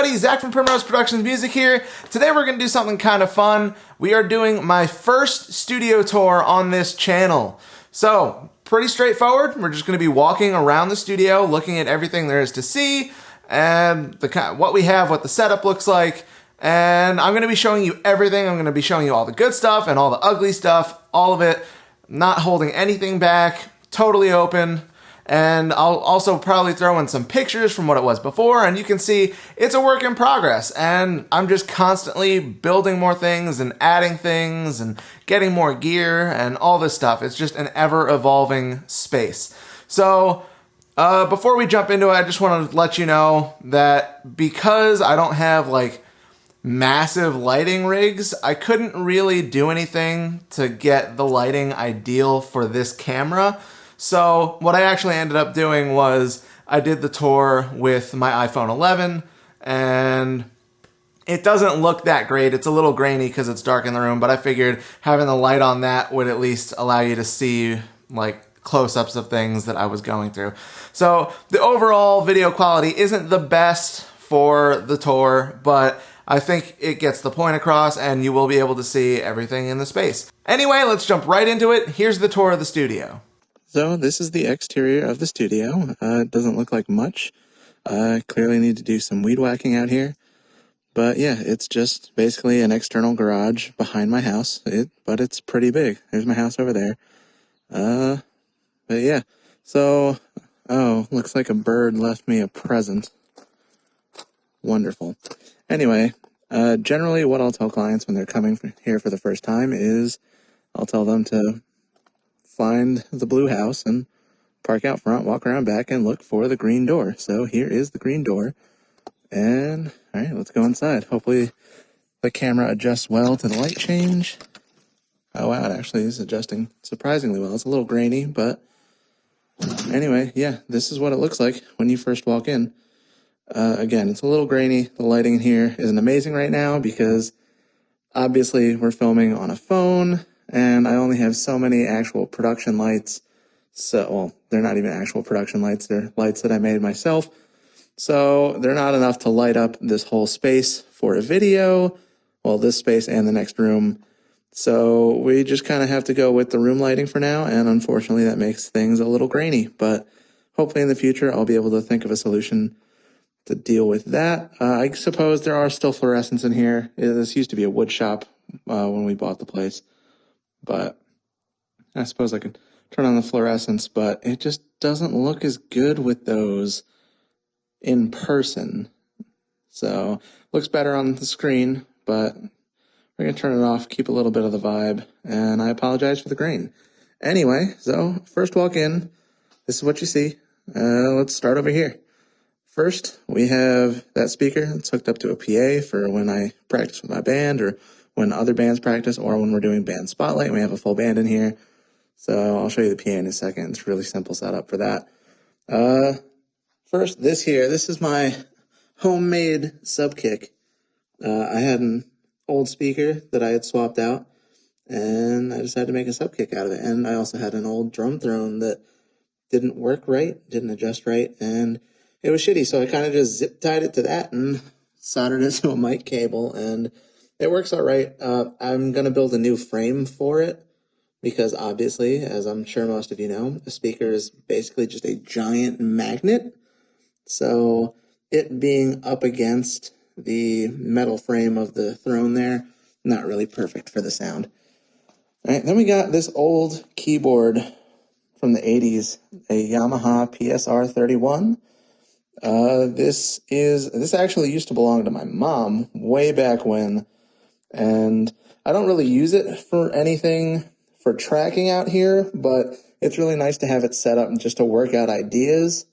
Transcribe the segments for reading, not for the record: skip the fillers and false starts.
everybody, Zach from Primrose Productions Music here. Today we're going to do something kind of fun. We are doing my first studio tour on this channel. So, pretty straightforward. We're just going to be walking around the studio, looking at everything there is to see, and what we have, what the setup looks like. And I'm going to be showing you everything. I'm going to be showing you all the good stuff and all the ugly stuff, all of it, not holding anything back, totally open. And I'll also probably throw in some pictures from what it was before, and you can see it's a work in progress, and I'm just constantly building more things and adding things and getting more gear and all this stuff. It's just an ever-evolving space. So before we jump into it, I just want to let you know that because I don't have like massive lighting rigs, I couldn't really do anything to get the lighting ideal for this camera. So what I actually ended up doing was I did the tour with my iPhone 11, and it doesn't look that great. It's a little grainy because it's dark in the room, but I figured having the light on that would at least allow you to see like close-ups of things that I was going through. So the overall video quality isn't the best for the tour, but I think it gets the point across and you will be able to see everything in the space. Anyway, let's jump right into it. Here's the tour of the studio. So this is the exterior of the studio. It doesn't look like much. Clearly need to do some weed whacking out here. But yeah, it's just basically an external garage behind my house. But it's pretty big. There's my house over there. But yeah. So, looks like a bird left me a present. Wonderful. Anyway, generally what I'll tell clients when they're coming here for the first time is I'll tell them to find the blue house and park out front, walk around back, and look for the green door. So here is the green door. And, all right, let's go inside. Hopefully the camera adjusts well to the light change. Oh, wow, it actually is adjusting surprisingly well. It's a little grainy, but anyway, yeah, this is what it looks like when you first walk in. Again, it's a little grainy. The lighting in here isn't amazing right now because obviously we're filming on a phone, and I only have so many actual production lights. So, well, they're not even actual production lights. They're lights that I made myself. So they're not enough to light up this whole space for a video. Well, this space and the next room. So we just kind of have to go with the room lighting for now. And unfortunately, that makes things a little grainy. But hopefully in the future, I'll be able to think of a solution to deal with that. I suppose there are still fluorescents in here. This used to be a wood shop when we bought the place. But I suppose I could turn on the fluorescents, but it just doesn't look as good with those in person. So, looks better on the screen, but we're going to turn it off, keep a little bit of the vibe, and I apologize for the grain. Anyway, so first walk in, this is what you see. Let's start over here. First, we have that speaker that's hooked up to a PA for when I practice with my band or when other bands practice or when we're doing band spotlight. We have a full band in here. So I'll show you the PA in a second. It's a really simple setup for that. First, this is my homemade sub kick. I had an old speaker that I had swapped out, and I decided to make a sub kick out of it. And I also had an old drum throne that didn't work right, didn't adjust right, and it was shitty. So I kind of just zip tied it to that and soldered it to a mic cable, and it works all right. I'm going to build a new frame for it because obviously, as I'm sure most of you know, a speaker is basically just a giant magnet. So it being up against the metal frame of the throne there, not really perfect for the sound. All right, then we got this old keyboard from the 80s, a Yamaha PSR 31. This actually used to belong to my mom way back when, and I don't really use it for anything for tracking out here, but it's really nice to have it set up just to work out ideas.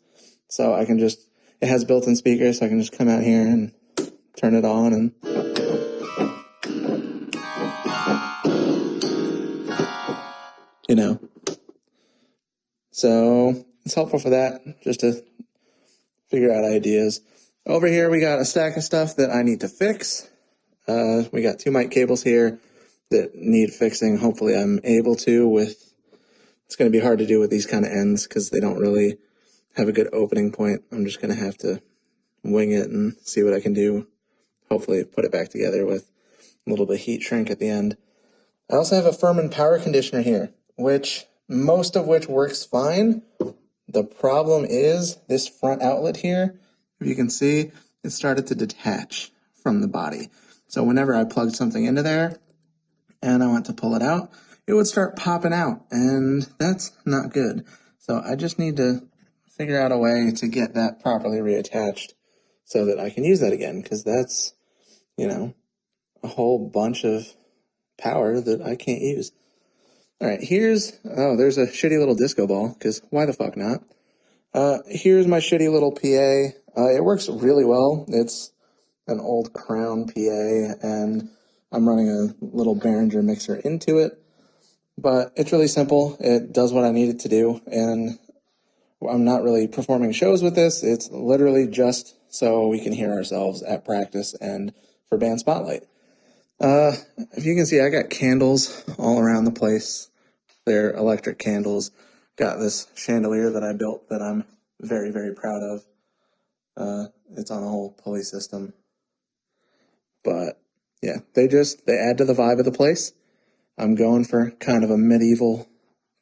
So I can just, it has built-in speakers, so I can just come out here and turn it on and so it's helpful for that, just to figure out ideas. Over here, we got a stack of stuff that I need to fix. We got 2 mic cables here that need fixing. Hopefully I'm able to it's going to be hard to do with these kind of ends because they don't really have a good opening point. I'm just going to have to wing it and see what I can do. Hopefully put it back together with a little bit of heat shrink at the end. I also have a Furman power conditioner here, most of which works fine. The problem is this front outlet here, if you can see, it started to detach from the body. So whenever I plugged something into there and I went to pull it out, it would start popping out, and that's not good. So I just need to figure out a way to get that properly reattached so that I can use that again, because that's, a whole bunch of power that I can't use. All right, there's a shitty little disco ball, because why the fuck not? Here's my shitty little PA. It works really well. It's an old Crown PA, and I'm running a little Behringer mixer into it. But it's really simple. It does what I need it to do, and I'm not really performing shows with this. It's literally just so we can hear ourselves at practice and for band spotlight. If you can see, I got candles all around the place. They're electric candles. Got this chandelier that I built that I'm very, very proud of. It's on a whole pulley system. But yeah, they add to the vibe of the place. I'm going for kind of a medieval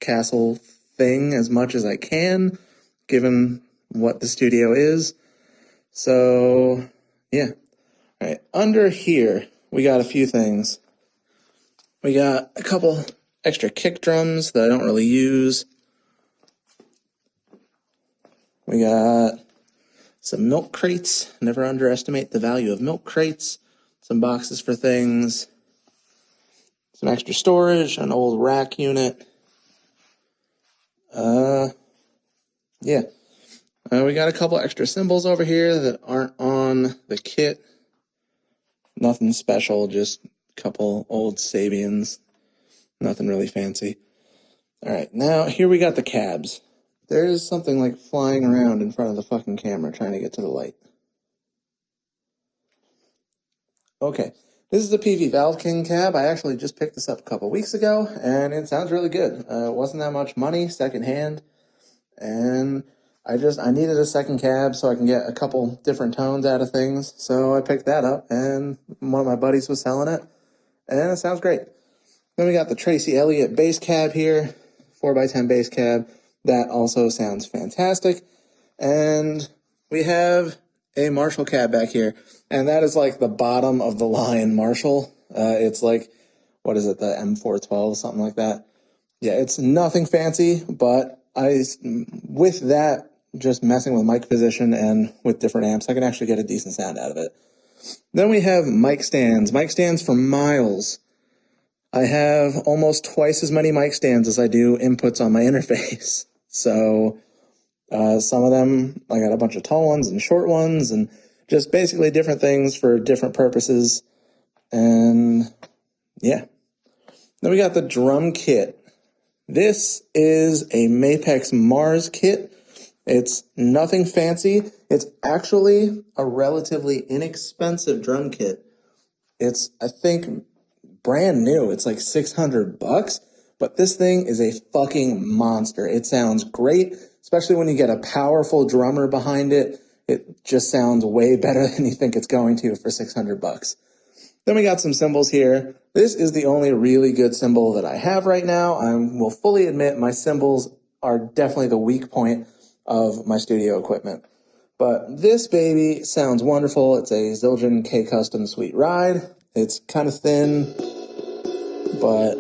castle thing as much as I can, given what the studio is. So yeah. All right, under here, we got a few things. We got a couple extra kick drums that I don't really use. We got some milk crates. Never underestimate the value of milk crates. Some boxes for things. Some extra storage, an old rack unit. We got a couple extra cymbals over here that aren't on the kit. Nothing special, just a couple old Sabians. Nothing really fancy. All right, now here we got the cabs. There's something like flying around in front of the fucking camera trying to get to the light. Okay, this is the PV Valve King cab. I actually just picked this up a couple weeks ago, and it sounds really good. It wasn't that much money, secondhand, and I needed a second cab so I can get a couple different tones out of things. So I picked that up, and one of my buddies was selling it, and it sounds great. Then we got the Tracy Elliott bass cab here, 4x10 bass cab. That also sounds fantastic. And we have a Marshall cab back here, and that is like the bottom of the line Marshall. It's like, what is it, the M412, something like that. Yeah, it's nothing fancy, but with that, just messing with mic position and with different amps, I can actually get a decent sound out of it. Then we have mic stands for miles. I have almost twice as many mic stands as I do inputs on my interface. So some of them, I got a bunch of tall ones and short ones, and just basically different things for different purposes. And yeah. Then we got the drum kit. This is a Mapex Mars kit. It's nothing fancy. It's actually a relatively inexpensive drum kit. It's, I think, brand new. It's like $600, but this thing is a fucking monster. It sounds great, especially when you get a powerful drummer behind it. It just sounds way better than you think it's going to for $600. Then we got some cymbals here. This is the only really good cymbal that I have right now. I will fully admit my cymbals are definitely the weak point of my studio equipment. But this baby sounds wonderful. It's a Zildjian K-Custom Sweet Ride. It's kind of thin, but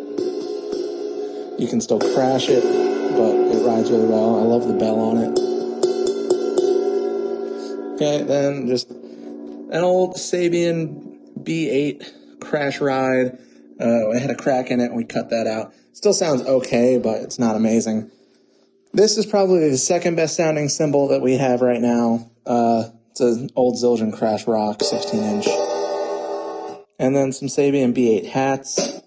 you can still crash it, but it rides really well. I love the bell on it. Okay, then just an old Sabian B8 crash ride. I had a crack in it and we cut that out. Still sounds okay, but it's not amazing. This is probably the second best sounding cymbal that we have right now. It's an old Zildjian Crash Rock 16-inch. And then some Sabian B8 hats.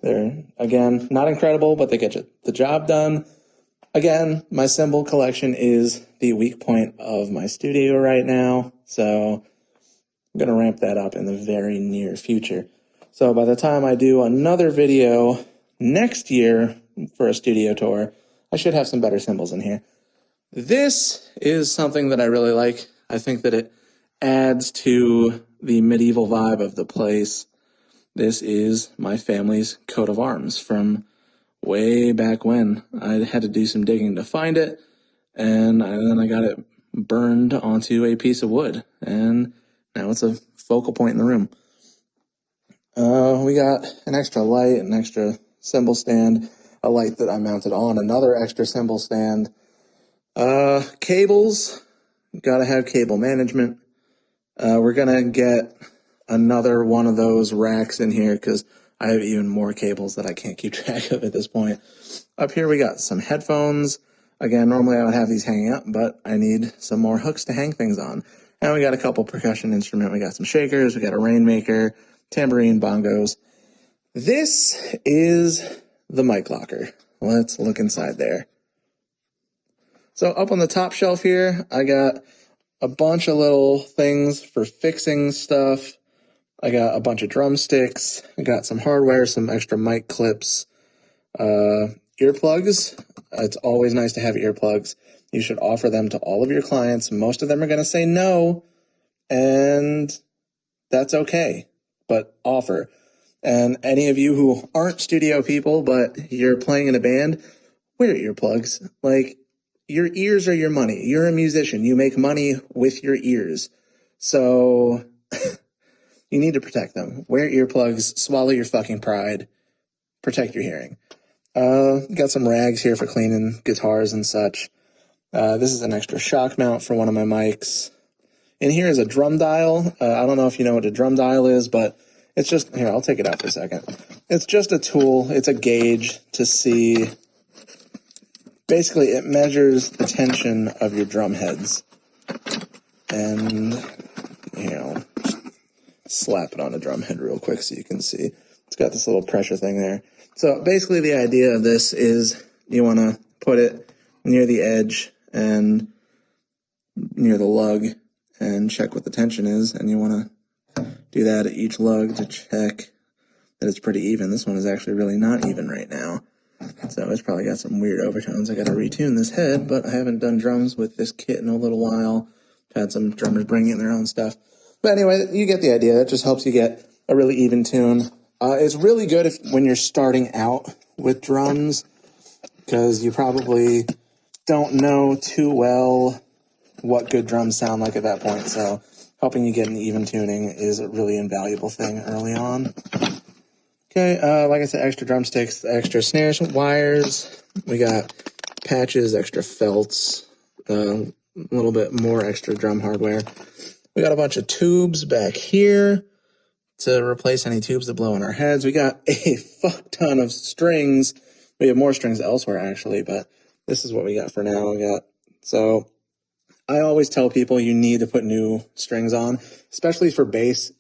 They're, again, not incredible, but they get the job done. Again, my cymbal collection is the weak point of my studio right now, so I'm going to ramp that up in the very near future. So by the time I do another video next year for a studio tour, I should have some better cymbals in here. This is something that I really like. I think that it adds to the medieval vibe of the place. This is my family's coat of arms from way back when. I had to do some digging to find it, and then I got it burned onto a piece of wood, and now it's a focal point in the room. We got an extra light, an extra cymbal stand, a light that I mounted on another extra cymbal stand. Cables, gotta have cable management. We're gonna get another one of those racks in here because I have even more cables that I can't keep track of at this point. Up here we got some headphones. Again, normally I would have these hanging up, but I need some more hooks to hang things on. And we got a couple percussion instruments. We got some shakers, we got a rainmaker, tambourine, bongos. This is the mic locker. Let's look inside there. So up on the top shelf here, I got a bunch of little things for fixing stuff. I got a bunch of drumsticks. I got some hardware, some extra mic clips, earplugs. It's always nice to have earplugs. You should offer them to all of your clients. Most of them are going to say no, and that's okay, but offer. And any of you who aren't studio people, but you're playing in a band, wear earplugs. Like, your ears are your money. You're a musician. You make money with your ears. So you need to protect them. Wear earplugs, swallow your fucking pride, protect your hearing. Got some rags here for cleaning guitars and such. This is an extra shock mount for one of my mics. In here is a drum dial. I don't know if you know what a drum dial is, but it's just, here, I'll take it out for a second. It's just a tool. It's a gauge to see. Basically, it measures the tension of your drum heads. And, slap it on a drum head real quick so you can see. It's got this little pressure thing there. So basically the idea of this is you want to put it near the edge and near the lug and check what the tension is. And you want to do that at each lug to check that it's pretty even. This one is actually really not even right now. So it's probably got some weird overtones. I got to retune this head, but I haven't done drums with this kit in a little while. Had some drummers bring in their own stuff. But anyway, you get the idea. That just helps you get a really even tune. It's really good when you're starting out with drums because you probably don't know too well what good drums sound like at that point. So helping you get an even tuning is a really invaluable thing early on. Okay, like I said, extra drumsticks, extra snares, wires. We got patches, extra felts, a little bit more extra drum hardware. We got a bunch of tubes back here to replace any tubes that blow in our heads. We got a fuck ton of strings. We have more strings elsewhere, actually, but this is what we got for now. So I always tell people you need to put new strings on, especially for bass.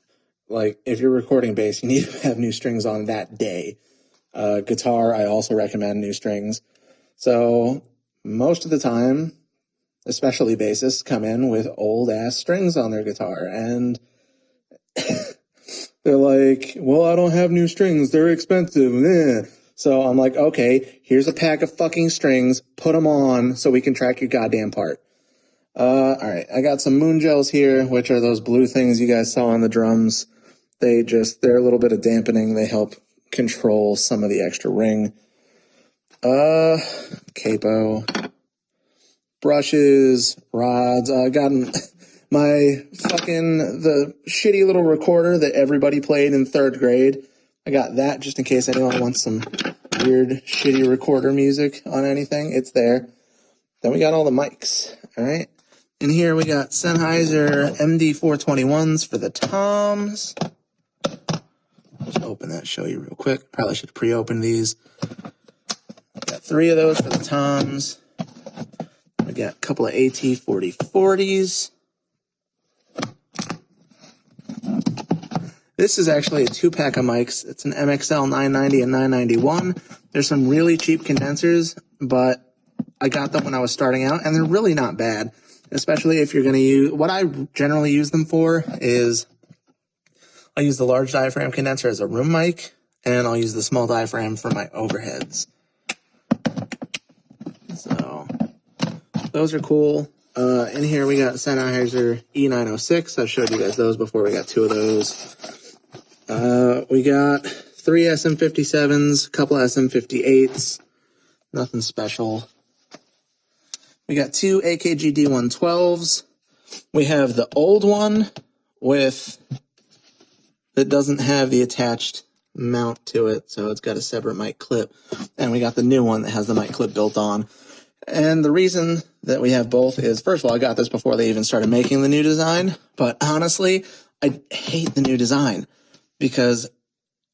Like, if you're recording bass, you need to have new strings on that day. Guitar, I also recommend new strings. So most of the time, especially bassists, come in with old-ass strings on their guitar, and they're like, well, I don't have new strings. They're expensive. Eh. So I'm like, okay, here's a pack of fucking strings. Put them on so we can track your goddamn part. All right, I got some moon gels here, which are those blue things you guys saw on the drums. They're a little bit of dampening. They help control some of the extra ring. Capo. Brushes, rods. I got the shitty little recorder that everybody played in 3rd grade. I got that just in case anyone wants some weird, shitty recorder music on anything. It's there. Then we got all the mics. All right. In here we got Sennheiser MD421s for the toms. Just open that, show you real quick. Probably should pre-open these. Got 3 of those for the toms. We got a couple of AT4040s. This is actually a 2-pack of mics. It's an MXL 990 and 991. There's some really cheap condensers, but I got them when I was starting out, and they're really not bad, especially if you're going to use... What I generally use them for is I use the large diaphragm condenser as a room mic, and I'll use the small diaphragm for my overheads. So those are cool. In here we got Sennheiser E906. I've showed you guys those before. We got 2 of those. We got 3 SM57s, a couple SM58s. Nothing special. We got 2 AKG D112s. We have the old one that doesn't have the attached mount to it, so it's got a separate mic clip. And we got the new one that has the mic clip built on. And the reason that we have both is, first of all, I got this before they even started making the new design. But honestly, I hate the new design because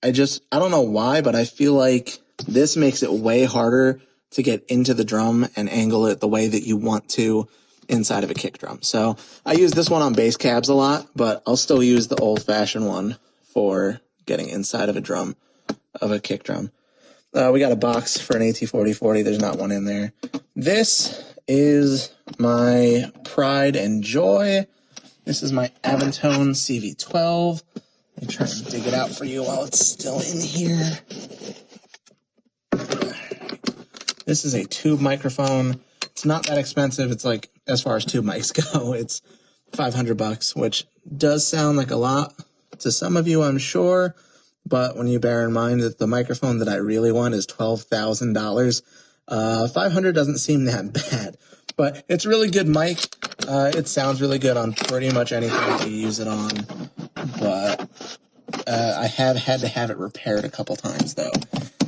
I don't know why, but I feel like this makes it way harder to get into the drum and angle it the way that you want to inside of a kick drum. So I use this one on bass cabs a lot, but I'll still use the old-fashioned one for getting inside of a kick drum. We got a box for an AT4040. There's not one in there. This is my pride and joy. This is my Aventone CV12. Let me try and dig it out for you while it's still in here. This is a tube microphone. It's not that expensive. It's like, as far as tube mics go, it's $500, which does sound like a lot to some of you, I'm sure. But when you bear in mind that the microphone that I really want is $12,000, $500 doesn't seem that bad. But it's a really good mic. It sounds really good on pretty much anything you use it on. But I have had to have it repaired a couple times, though.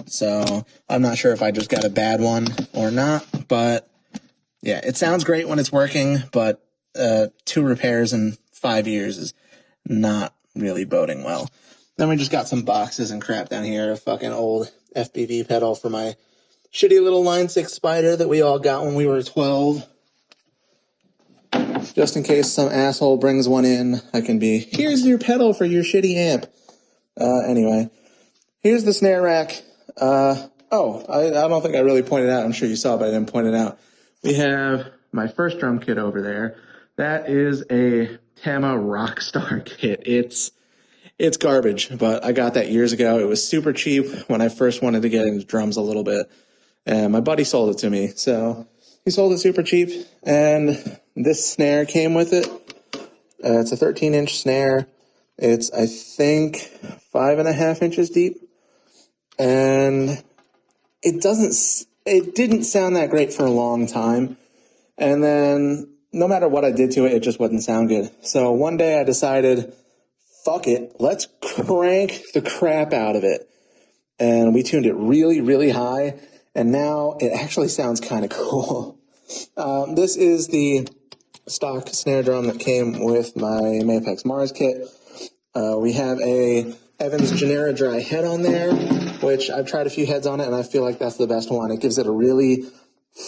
So I'm not sure if I just got a bad one or not. But yeah, it sounds great when it's working. But 2 repairs in 5 years is not really boding well. Then we just got some boxes and crap down here. A fucking old FPV pedal for my shitty little Line 6 Spider that we all got when we were 12. Just in case some asshole brings one in, I can be, here's your pedal for your shitty amp. Anyway, here's the snare rack. I don't think I really pointed out. I'm sure you saw, but I didn't point it out. We have my first drum kit over there. That is a Tama Rockstar kit. It's garbage, but I got that years ago. It was super cheap when I first wanted to get into drums a little bit. And my buddy sold it to me. So he sold it super cheap. And this snare came with it. It's a 13-inch snare. It's, I think, 5.5 inches deep. And it didn't sound that great for a long time. And then no matter what I did to it, it just wouldn't sound good. So one day I decided, fuck it, let's crank the crap out of it. And we tuned it really, really high, and now it actually sounds kind of cool. This is the stock snare drum that came with my Mapex Mars kit. We have a Evans Genera Dry head on there, which I've tried a few heads on it, and I feel like that's the best one. It gives it a really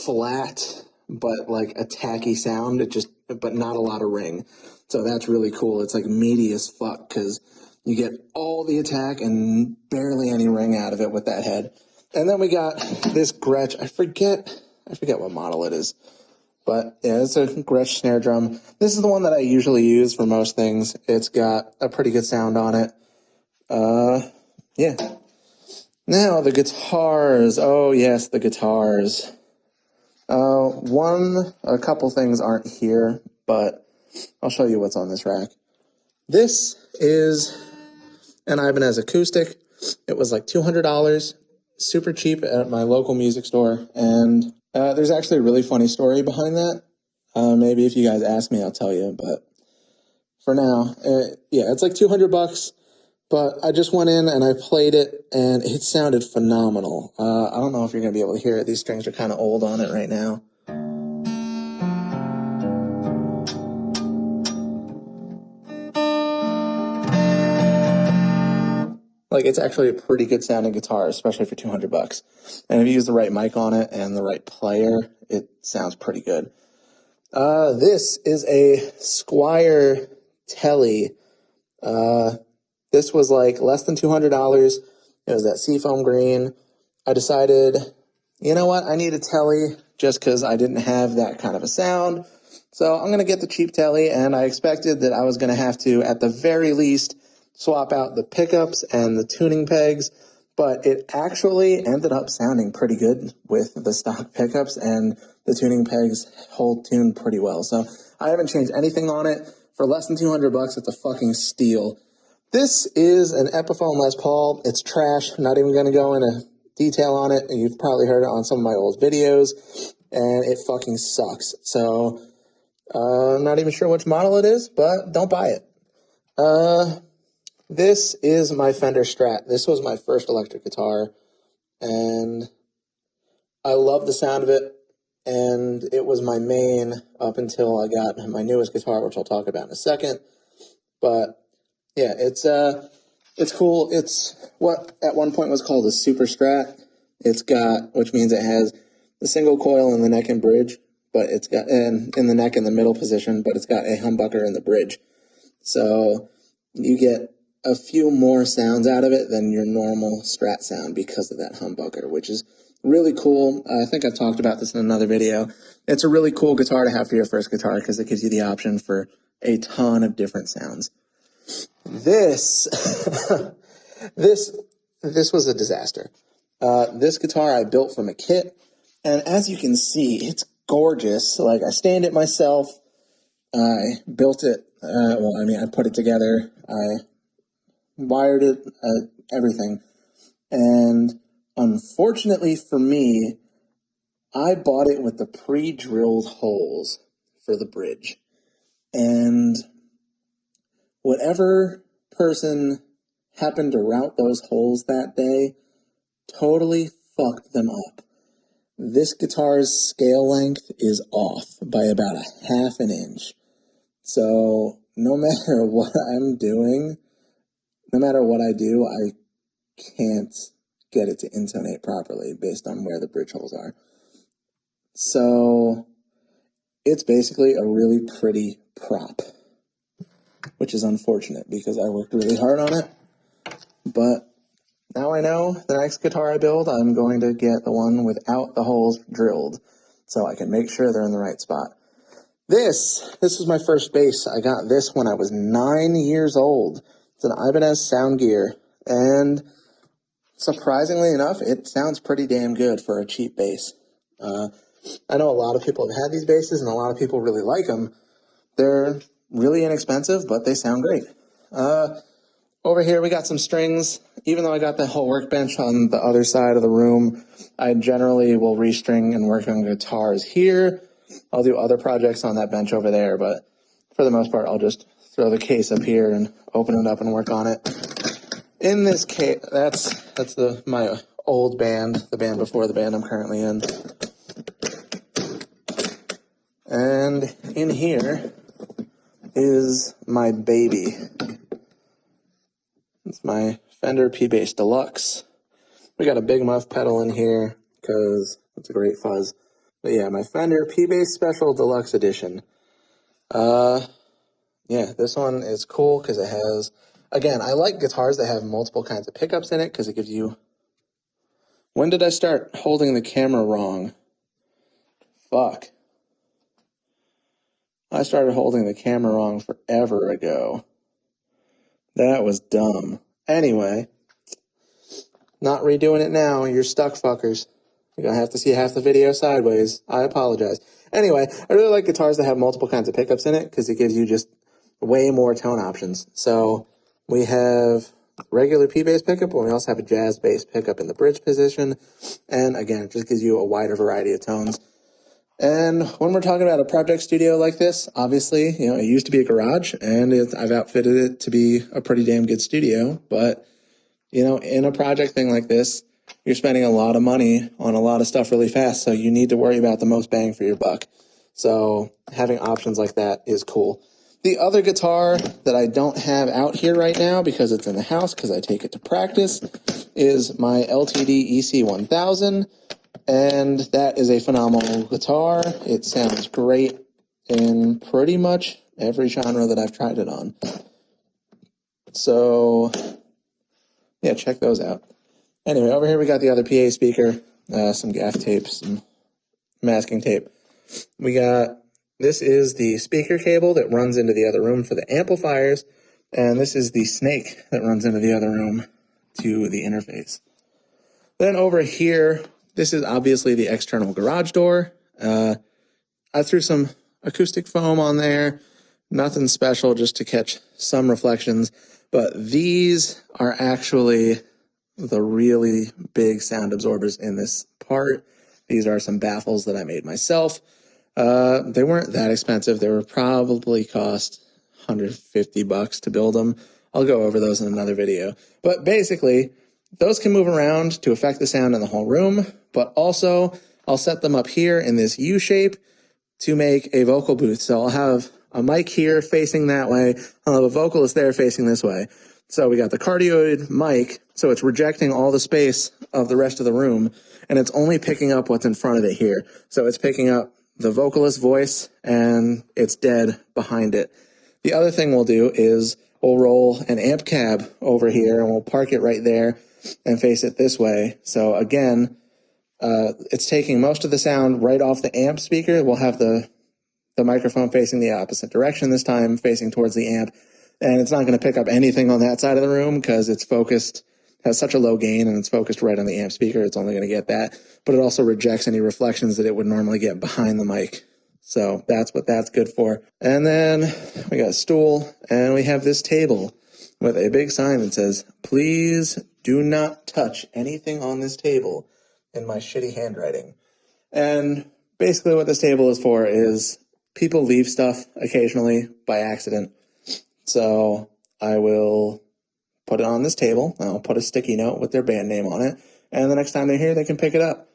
flat, but like a tacky sound, but not a lot of ring. So that's really cool. It's like meaty as fuck because you get all the attack and barely any ring out of it with that head. And then we got this Gretsch. I forget what model it is. But yeah, it's a Gretsch snare drum. This is the one that I usually use for most things. It's got a pretty good sound on it. Yeah. Now the guitars. Oh yes, the guitars. A couple things aren't here, but I'll show you what's on this rack. This is an Ibanez acoustic. It was like $200, super cheap at my local music store. And there's actually a really funny story behind that. Maybe if you guys ask me, I'll tell you. But for now, it's like $200. But I just went in and I played it, and it sounded phenomenal. I don't know if you're going to be able to hear it. These strings are kind of old on it right now. Like, it's actually a pretty good sounding guitar, especially for $200. And if you use the right mic on it and the right player, it sounds pretty good. This is a Squier Telly. This was like less than $200. It was that seafoam green. I decided, you know what? I need a Telly just because I didn't have that kind of a sound. So I'm going to get the cheap Telly, and I expected that I was going to have to, at the very least, swap out the pickups and the tuning pegs, but it actually ended up sounding pretty good with the stock pickups, and the tuning pegs hold tune pretty well. So I haven't changed anything on it. For less than $200, it's a fucking steal. This is an Epiphone Les Paul. It's trash. I'm not even going to go into detail on it. You've probably heard it on some of my old videos, and it fucking sucks. So I'm not even sure which model it is, but don't buy it. This is my Fender Strat. This was my first electric guitar, and I love the sound of it, and it was my main up until I got my newest guitar, which I'll talk about in a second. But yeah, it's cool. It's what at one point was called a Super Strat. Which means it has the single coil in the neck and bridge, but it's got in the neck in the middle position, but it's got a humbucker in the bridge. So you get a few more sounds out of it than your normal Strat sound because of that humbucker, which is really cool. I think I've talked about this in another video. It's a really cool guitar to have for your first guitar because it gives you the option for a ton of different sounds. This was a disaster. This guitar I built from a kit, and as you can see, it's gorgeous. Like, I stained it myself. I built it. I put it together. I wired it, everything. And unfortunately for me, I bought it with the pre-drilled holes for the bridge. And whatever person happened to route those holes that day totally fucked them up. This guitar's scale length is off by about a half an inch. So no matter what I'm doing, no matter what I do, I can't get it to intonate properly based on where the bridge holes are. So it's basically a really pretty prop, which is unfortunate because I worked really hard on it. But now I know the next guitar I build, I'm going to get the one without the holes drilled so I can make sure they're in the right spot. This was my first bass. I got this when I was 9 years old. It's an Ibanez Sound Gear, and surprisingly enough, it sounds pretty damn good for a cheap bass. I know a lot of people have had these basses, and a lot of people really like them. They're really inexpensive, but they sound great. Over here, we got some strings. Even though I got the whole workbench on the other side of the room, I generally will restring and work on guitars here. I'll do other projects on that bench over there, but for the most part, I'll just throw the case up here and open it up and work on it. In this case, that's my old band, the band before the band I'm currently in. And in here is my baby. It's my Fender P-Bass Deluxe. We got a big muff pedal in here because it's a great fuzz. But yeah, my Fender P-Bass Special Deluxe Edition. Yeah, this one is cool because it has, again, I like guitars that have multiple kinds of pickups in it because it gives you... When did I start holding the camera wrong? Fuck. I started holding the camera wrong forever ago. That was dumb. Anyway, not redoing it now. You're stuck, fuckers. You're going to have to see half the video sideways. I apologize. Anyway, I really like guitars that have multiple kinds of pickups in it because it gives you just way more tone options. So we have regular P-bass pickup, but we also have a jazz bass pickup in the bridge position. And again, it just gives you a wider variety of tones. And when we're talking about a project studio like this, obviously, it used to be a garage, and I've outfitted it to be a pretty damn good studio. But, in a project thing like this, you're spending a lot of money on a lot of stuff really fast, so you need to worry about the most bang for your buck. So having options like that is cool. The other guitar that I don't have out here right now because it's in the house because I take it to practice is my LTD EC1000. And that is a phenomenal guitar. It sounds great in pretty much every genre that I've tried it on. So, yeah, check those out. Anyway, over here we got the other PA speaker, some gaff tape, some masking tape. This is the speaker cable that runs into the other room for the amplifiers, and this is the snake that runs into the other room to the interface. Then over here, this is obviously the external garage door. I threw some acoustic foam on there, nothing special, just to catch some reflections. But these are actually the really big sound absorbers in this part. These are some baffles that I made myself. They weren't that expensive. They were probably cost $150 to build them. I'll go over those in another video. But basically, those can move around to affect the sound in the whole room, but also I'll set them up here in this U shape to make a vocal booth. So I'll have a mic here facing that way. I'll have a vocalist there facing this way. So we got the cardioid mic, so it's rejecting all the space of the rest of the room, and it's only picking up what's in front of it here. So it's picking up the vocalist's voice, and it's dead behind it. The other thing we'll do is we'll roll an amp cab over here, and we'll park it right there and face it this way. So again, it's taking most of the sound right off the amp speaker. We'll have the microphone facing the opposite direction this time, facing towards the amp. And it's not going to pick up anything on that side of the room because it's focused, has such a low gain, and it's focused right on the amp speaker. It's only going to get that. But it also rejects any reflections that it would normally get behind the mic. So that's what that's good for. And then we got a stool, and we have this table with a big sign that says, "Please do not touch anything on this table," in my shitty handwriting. And basically what this table is for is people leave stuff occasionally by accident. So I will put it on this table. I'll put a sticky note with their band name on it. And the next time they're here, they can pick it up.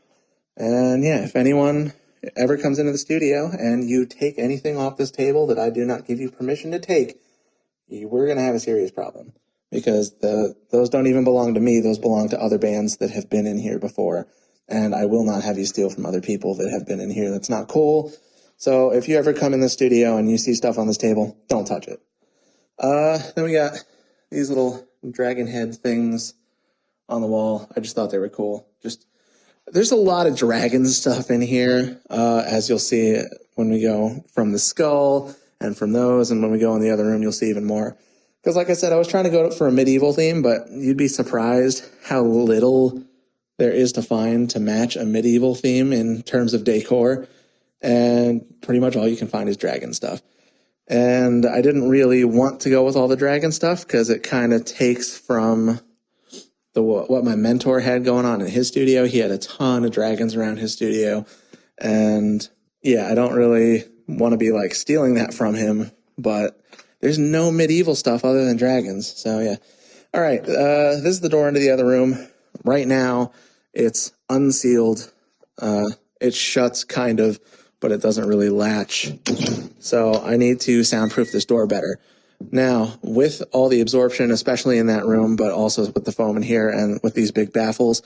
And yeah, if anyone ever comes into the studio and you take anything off this table that I do not give you permission to take, we're going to have a serious problem. Because those don't even belong to me. Those belong to other bands that have been in here before. And I will not have you steal from other people that have been in here. That's not cool. So if you ever come in the studio and you see stuff on this table, don't touch it. Then we got these little dragon head things on the wall. I just thought they were cool. There's a lot of dragon stuff in here, as you'll see when we go from the skull and from those, and when we go in the other room, you'll see even more. Because like I said, I was trying to go for a medieval theme, but you'd be surprised how little there is to find to match a medieval theme in terms of decor. And pretty much all you can find is dragon stuff. And I didn't really want to go with all the dragon stuff because it kind of takes from what my mentor had going on in his studio. He had a ton of dragons around his studio. And yeah, I don't really want to be like stealing that from him, but there's no medieval stuff other than dragons. So yeah. All right. This is the door into the other room. Right now it's unsealed. It shuts kind of, but it doesn't really latch. So I need to soundproof this door better. Now, with all the absorption, especially in that room, but also with the foam in here and with these big baffles,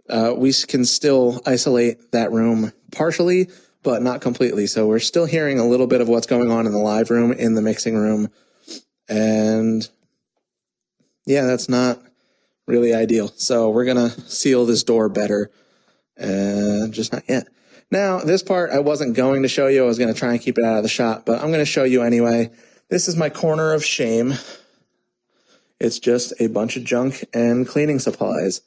we can still isolate that room partially, but not completely. So we're still hearing a little bit of what's going on in the live room, in the mixing room. And yeah, that's not really ideal. So we're going to seal this door better, just not yet. Now, this part I wasn't going to show you. I was going to try and keep it out of the shot, but I'm going to show you anyway. This is my corner of shame. It's just a bunch of junk and cleaning supplies.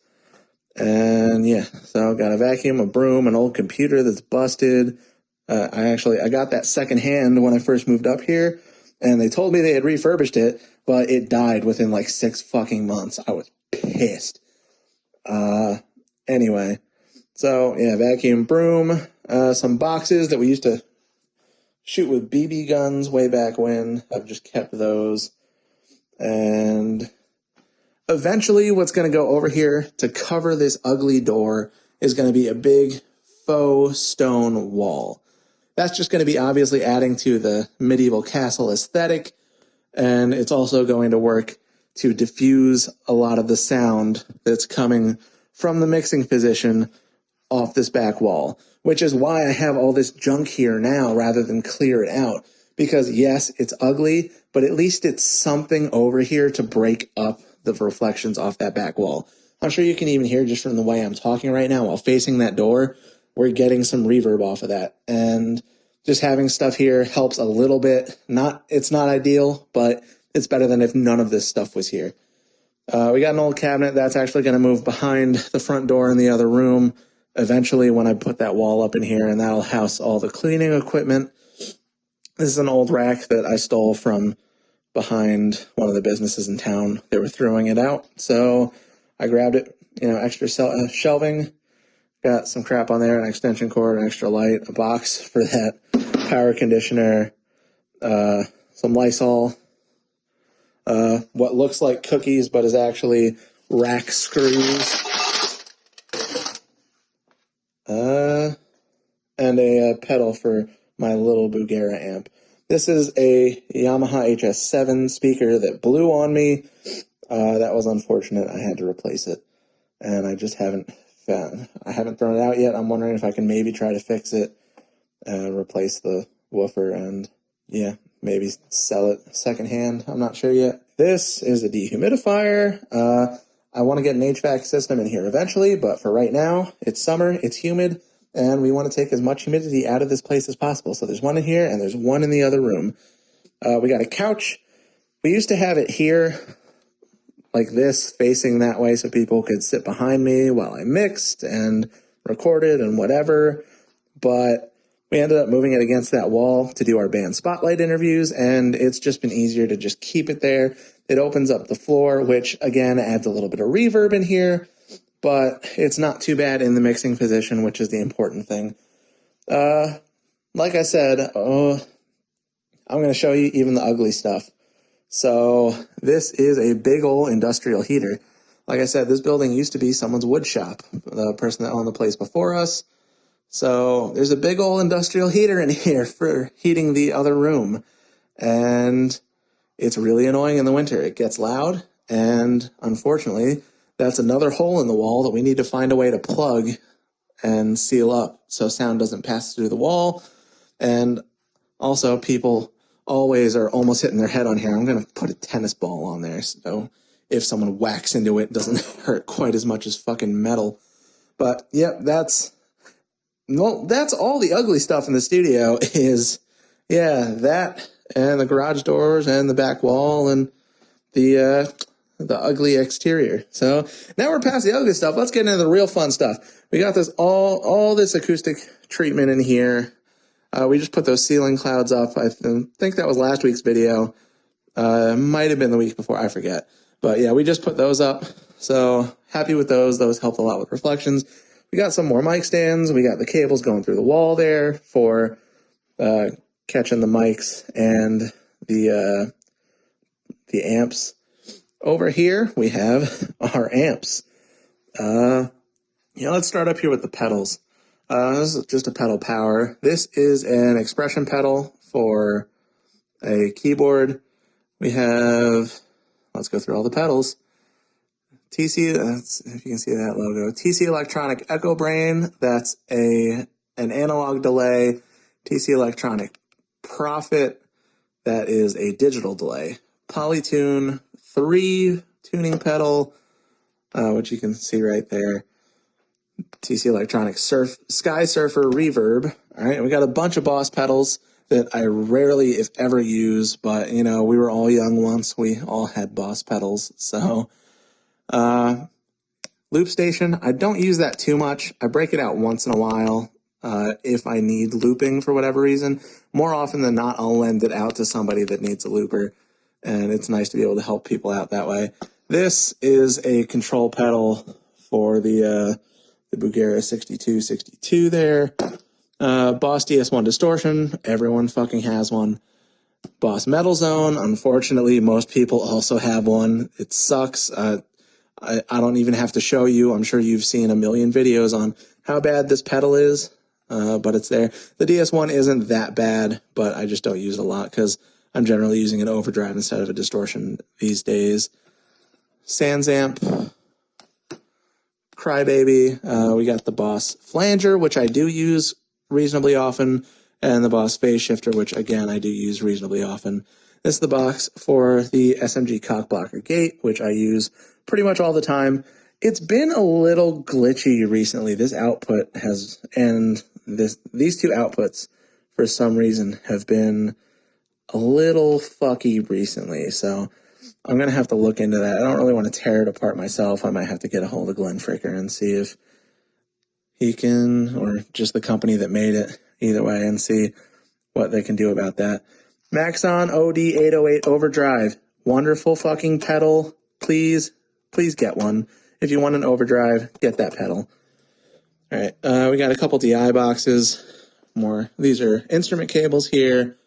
And yeah, so I've got a vacuum, a broom, an old computer that's busted. I got that secondhand when I first moved up here, and they told me they had refurbished it, but it died within like 6 fucking months. I was pissed. Anyway. So, yeah, vacuum, broom, some boxes that we used to shoot with BB guns way back when. I've just kept those. And eventually what's going to go over here to cover this ugly door is going to be a big faux stone wall. That's just going to be obviously adding to the medieval castle aesthetic, and it's also going to work to diffuse a lot of the sound that's coming from the mixing position off this back wall, which is why I have all this junk here now rather than clear it out. Because yes, it's ugly, but at least it's something over here to break up the reflections off that back wall. I'm sure you can even hear just from the way I'm talking right now while facing that door, we're getting some reverb off of that. And just having stuff here helps a little bit. It's not ideal, but it's better than if none of this stuff was here. We got an old cabinet that's actually going to move behind the front door in the other room. eventually when I put that wall up in here, and that'll house all the cleaning equipment. This is an old rack that I stole from behind one of the businesses in town. They were throwing it out, so I grabbed it, extra shelving, got some crap on there, an extension cord, an extra light, a box for that power conditioner, some Lysol, what looks like cookies but is actually rack screws, and a pedal for my little Bugera amp. This is a Yamaha HS7 speaker that blew on me. That was unfortunate. I had to replace it, and I just haven't thrown it out yet. I'm wondering if I can maybe try to fix it, replace the woofer, and maybe sell it secondhand. I'm not sure yet. This is a dehumidifier. I want to get an HVAC system in here eventually, but for right now, it's summer, it's humid, and we want to take as much humidity out of this place as possible. So there's one in here, and there's one in the other room. We got a couch. We used to have it here, like this, facing that way, so people could sit behind me while I mixed and recorded and whatever. But we ended up moving it against that wall to do our band spotlight interviews, and it's just been easier to just keep it there. It opens up the floor, which, again, adds a little bit of reverb in here, but it's not too bad in the mixing position, which is the important thing. Like I said, I'm going to show you even the ugly stuff. So this is a big old industrial heater. Like I said, this building used to be someone's wood shop, the person that owned the place before us. So there's a big old industrial heater in here for heating the other room. And it's really annoying in the winter. It gets loud, and unfortunately, that's another hole in the wall that we need to find a way to plug and seal up so sound doesn't pass through the wall. And also, people always are almost hitting their head on here. I'm going to put a tennis ball on there so if someone whacks into it, it doesn't hurt quite as much as fucking metal. But, yep, that's all the ugly stuff in the studio is, that and the garage doors and the back wall and the ugly exterior. So now we're past the ugly stuff. Let's get into the real fun stuff. We got this all this acoustic treatment in here. We just put those ceiling clouds up. I think that was last week's video. Might have been the week before. I forget. But yeah, we just put those up. So happy with those. Those helped a lot with reflections. We got some more mic stands. We got the cables going through the wall there for catching the mics and the amps. Over here, we have our amps. Let's start up here with the pedals. This is just a pedal power. This is an expression pedal for a keyboard. We have, let's go through all the pedals. TC, if you can see that logo. TC Electronic Echo Brain, that's an analog delay. TC Electronic Prophet, that is a digital delay. Polytune 3 tuning pedal, which you can see right there. TC Electronic Sky Surfer Reverb. All right, we got a bunch of Boss pedals that I rarely, if ever, use, but, we were all young once. We all had Boss pedals. So, Loop Station, I don't use that too much. I break it out once in a while if I need looping for whatever reason. More often than not, I'll lend it out to somebody that needs a looper, and it's nice to be able to help people out that way. This is a control pedal for the Bugera 6262 there. Boss DS1 Distortion, everyone fucking has one. Boss Metal Zone, unfortunately, most people also have one. It sucks. I don't even have to show you. I'm sure you've seen a million videos on how bad this pedal is, but it's there. The DS1 isn't that bad, but I just don't use it a lot because I'm generally using an overdrive instead of a distortion these days. Sans Amp, Crybaby. We got the Boss Flanger, which I do use reasonably often, and the Boss Phase Shifter, which, again, I do use reasonably often. This is the box for the SMG Cockblocker Gate, which I use pretty much all the time. It's been a little glitchy recently. This output has, and these two outputs, for some reason, have been a little fucky recently. So I'm going to have to look into that. I don't really want to tear it apart myself. I might have to get a hold of Glenn Fricker and see if he can, or just the company that made it, either way, and see what they can do about that. Maxon OD808 Overdrive. Wonderful fucking pedal. Please get one. If you want an overdrive, get that pedal. All right, we got a couple DI boxes. These are instrument cables here.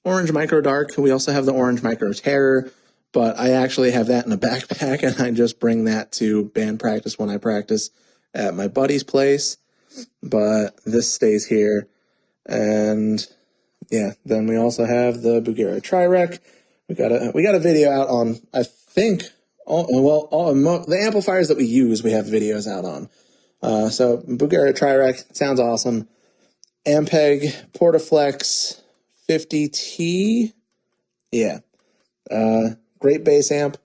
Orange Micro Dark. We also have the Orange Micro Terror, but I actually have that in a backpack, and I just bring that to band practice when I practice at my buddy's place. But this stays here. And yeah, then we also have the Bugera Tri-Rec. We got a video out on, I think, the amplifiers that we use, we have videos out on. So Bugera Tri-Rec sounds awesome. Ampeg Portaflex 50T. Yeah. Great bass amp.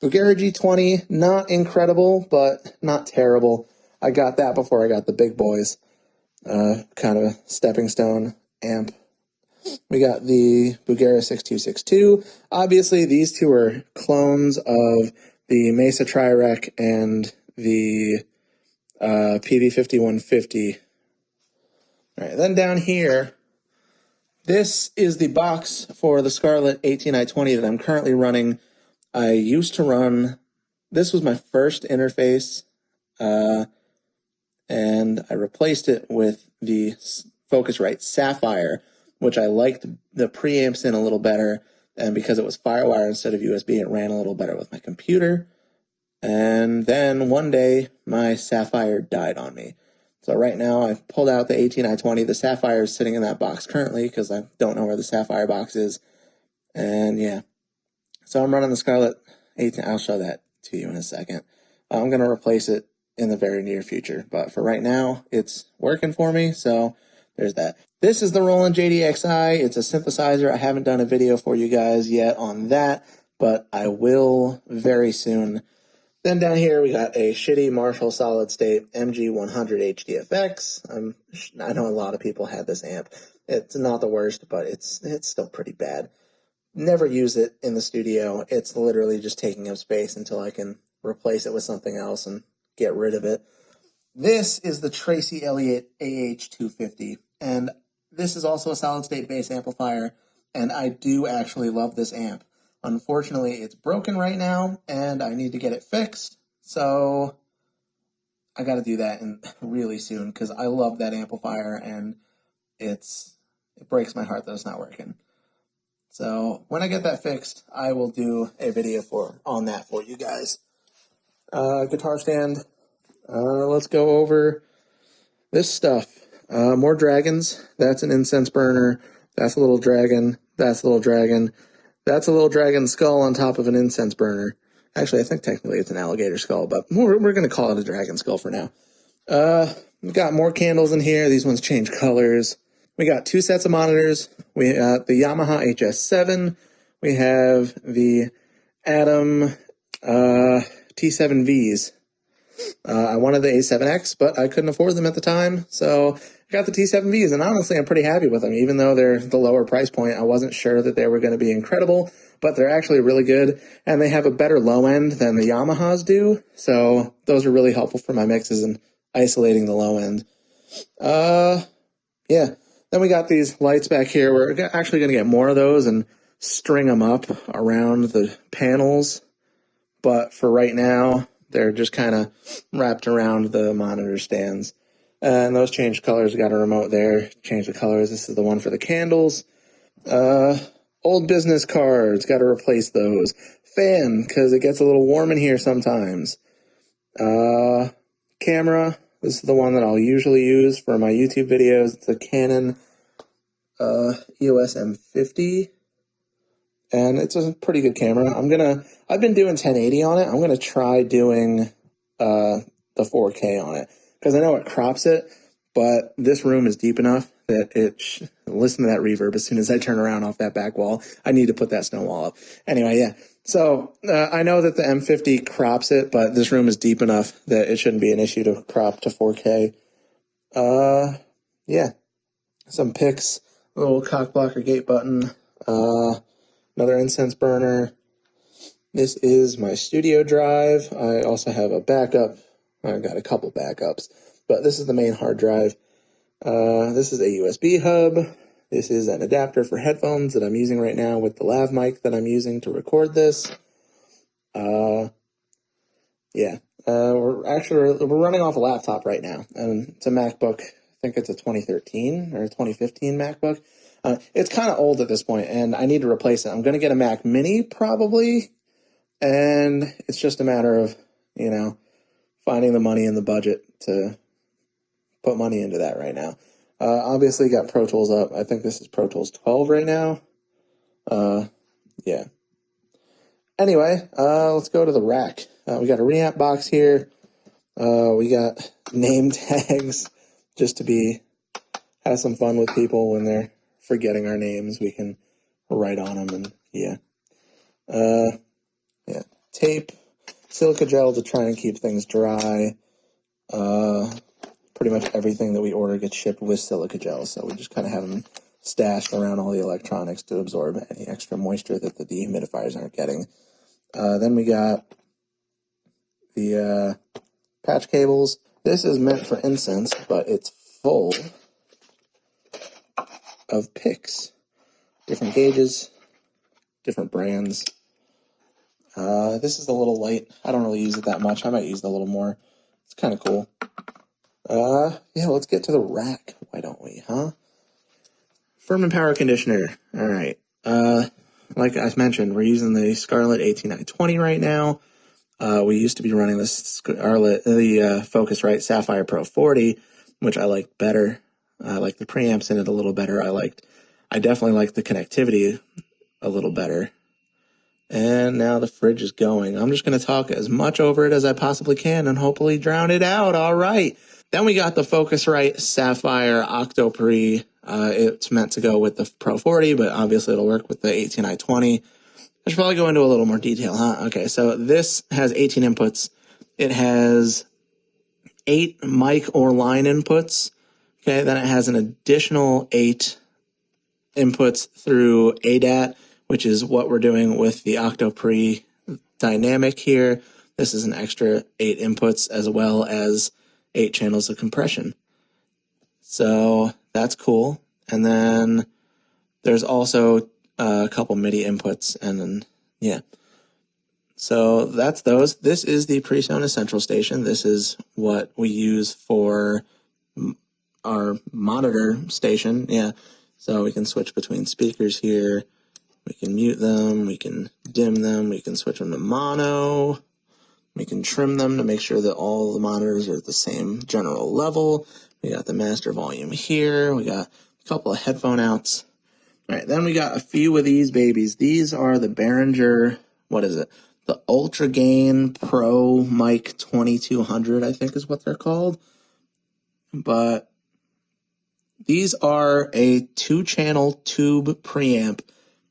Bugera G20, not incredible, but not terrible. I got that before I got the big boys. Kind of a stepping stone amp. We got the Bugera 6262. Obviously, these two are clones of the Mesa Tri-Rec and the PV5150. All right, then down here, this is the box for the Scarlett 18i20 that I'm currently running. I used to run, this was my first interface, and I replaced it with the Focusrite Sapphire, which I liked the preamps in a little better, and because it was Firewire instead of USB, it ran a little better with my computer. And then one day, my Sapphire died on me. So right now, I've pulled out the 18i20. The Sapphire is sitting in that box currently because I don't know where the Sapphire box is. And yeah, so I'm running the Scarlett 18. I'll show that to you in a second. I'm going to replace it in the very near future, but for right now, it's working for me, so there's that. This is the Roland JDXi. It's a synthesizer. I haven't done a video for you guys yet on that, but I will very soon. Then down here, we got a shitty Marshall solid state MG100 HDFX. I know a lot of people had this amp. It's not the worst, but it's still pretty bad. Never use it in the studio. It's literally just taking up space until I can replace it with something else and get rid of it. This is the Tracy Elliott AH250, and this is also a solid-state bass amplifier, and I do actually love this amp. Unfortunately, it's broken right now, and I need to get it fixed, so I got to do that really soon, because I love that amplifier, and it breaks my heart that it's not working. So when I get that fixed, I will do a video on that for you guys. Guitar stand. Let's go over this stuff. More dragons. That's an incense burner. That's a little dragon. That's a little dragon. That's a little dragon skull on top of an incense burner. Actually, I think technically it's an alligator skull, but we're going to call it a dragon skull for now. We've got more candles in here. These ones change colors. We got two sets of monitors. We got the Yamaha HS7. We have the Atom T7Vs. I wanted the A7X, but I couldn't afford them at the time, so I got the T7Vs, and honestly, I'm pretty happy with them. Even though they're the lower price point, I wasn't sure that they were going to be incredible, but they're actually really good, and they have a better low end than the Yamahas do, so those are really helpful for my mixes and isolating the low end. Yeah. Then we got these lights back here. We're actually going to get more of those and string them up around the panels, but for right now, they're just kind of wrapped around the monitor stands. And those change colors. We got a remote there. Change the colors. This is the one for the candles. Old business cards. Got to replace those. Fan, because it gets a little warm in here sometimes. Camera. This is the one that I'll usually use for my YouTube videos. It's a Canon EOS M50. And it's a pretty good camera. I've been doing 1080 on it. I'm going to try doing the 4K on it, because I know it crops it, but this room is deep enough that listen to that reverb as soon as I turn around off that back wall. I need to put that stone wall up. Anyway, yeah. So I know that the M50 crops it, but this room is deep enough that it shouldn't be an issue to crop to 4K. Yeah. Some picks, a little cock blocker gate button, another incense burner. This is my studio drive. I also have a backup. I've got a couple backups. but this is the main hard drive. This is a USB hub. This is an adapter for headphones that I'm using right now with the lav mic that I'm using to record this. We're running off a laptop right now, and it's a MacBook. I think it's a 2013 or 2015 MacBook. It's kind of old at this point, and I need to replace it. I'm going to get a Mac Mini probably, and it's just a matter of, finding the money in the budget to put money into that right now. Obviously got Pro Tools up. I think this is Pro Tools 12 right now. Yeah. Anyway, let's go to the rack. We got a reamp box here. We got name tags just to have some fun with people when they're forgetting our names. We can write on them, and tape, silica gel to try and keep things dry. Pretty much everything that we order gets shipped with silica gel, so we just kind of have them stashed around all the electronics to absorb any extra moisture that the dehumidifiers aren't getting. Then we got the patch cables. This is meant for incense, but it's full of picks. Different gauges, different brands. This is a little light. I don't really use it that much. I might use it a little more. It's kind of cool. Let's get to the rack. Why don't we, huh? Firm power conditioner. All right. Like I mentioned, we're using the Scarlett 18920 right now. We used to be running the Focusrite Sapphire Pro 40, which I liked better. I like the preamps in it a little better. I definitely like the connectivity a little better. And now the fridge is going. I'm just going to talk as much over it as I possibly can and hopefully drown it out. All right. Then we got the Focusrite Sapphire Octopre. It's meant to go with the Pro 40, but obviously it'll work with the 18920. I should probably go into a little more detail, huh? Okay, so this has 18 inputs. It has 8 mic or line inputs. Okay, then it has an additional 8 inputs through ADAT, which is what we're doing with the Octopre Dynamic here. This is an extra 8 inputs as well as 8 channels of compression. So that's cool. And then there's also a couple MIDI inputs, and then, So that's those. This is the PreSonus Central Station. This is what we use for our monitor station. Yeah. So we can switch between speakers here. We can mute them. We can dim them. We can switch them to mono. We can trim them to make sure that all the monitors are at the same general level. We got the master volume here. We got a couple of headphone outs. All right, then we got a few of these babies. These are the Behringer, the Ultra Gain Pro Mic 2200, I think is what they're called. But these are a 2-channel tube preamp,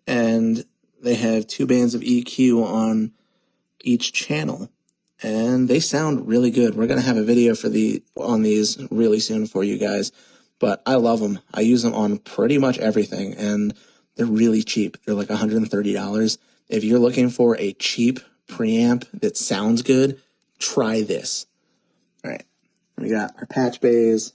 and they have 2 bands of EQ on each channel. And they sound really good. We're going to have a video on these really soon for you guys. But I love them. I use them on pretty much everything, and they're really cheap. They're like $130. If you're looking for a cheap preamp that sounds good, try this. All right. We got our patch bays.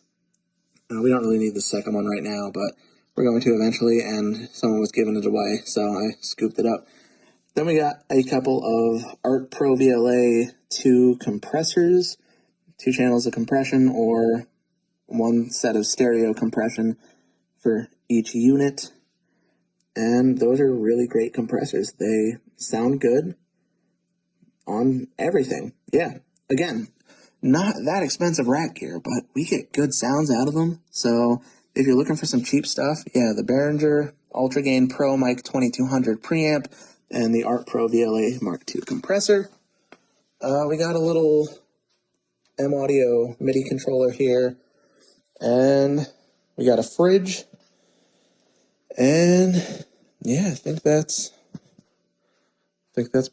We don't really need the second one right now, but we're going to eventually, and someone was giving it away, so I scooped it up. Then we got a couple of Art Pro VLA 2 compressors, 2 channels of compression, or 1 set of stereo compression for each unit. And those are really great compressors. They sound good on everything. Yeah, again, not that expensive rack gear, but we get good sounds out of them. So if you're looking for some cheap stuff, the Behringer Ultra Gain Pro Mic 2200 preamp and the Art Pro VLA Mark II compressor. We got a little M-Audio MIDI controller here, and we got a fridge, and I think that's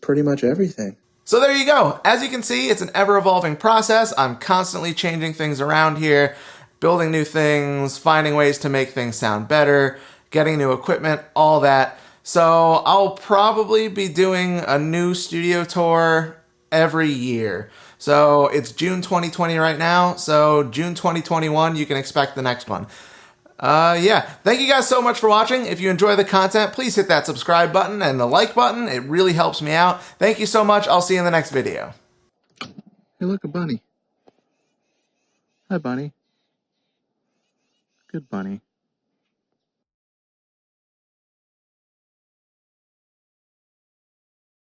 pretty much everything. So there you go. As you can see, it's an ever-evolving process. I'm constantly changing things around here, building new things, finding ways to make things sound better, getting new equipment, all that. So I'll probably be doing a new studio tour every year. So it's June 2020 right now. So June 2021, you can expect the next one. Yeah, thank you guys so much for watching. If you enjoy the content, please hit that subscribe button and the like button. It really helps me out. Thank you so much. I'll see you in the next video. Hey, look, a bunny. Hi, bunny. Good bunny.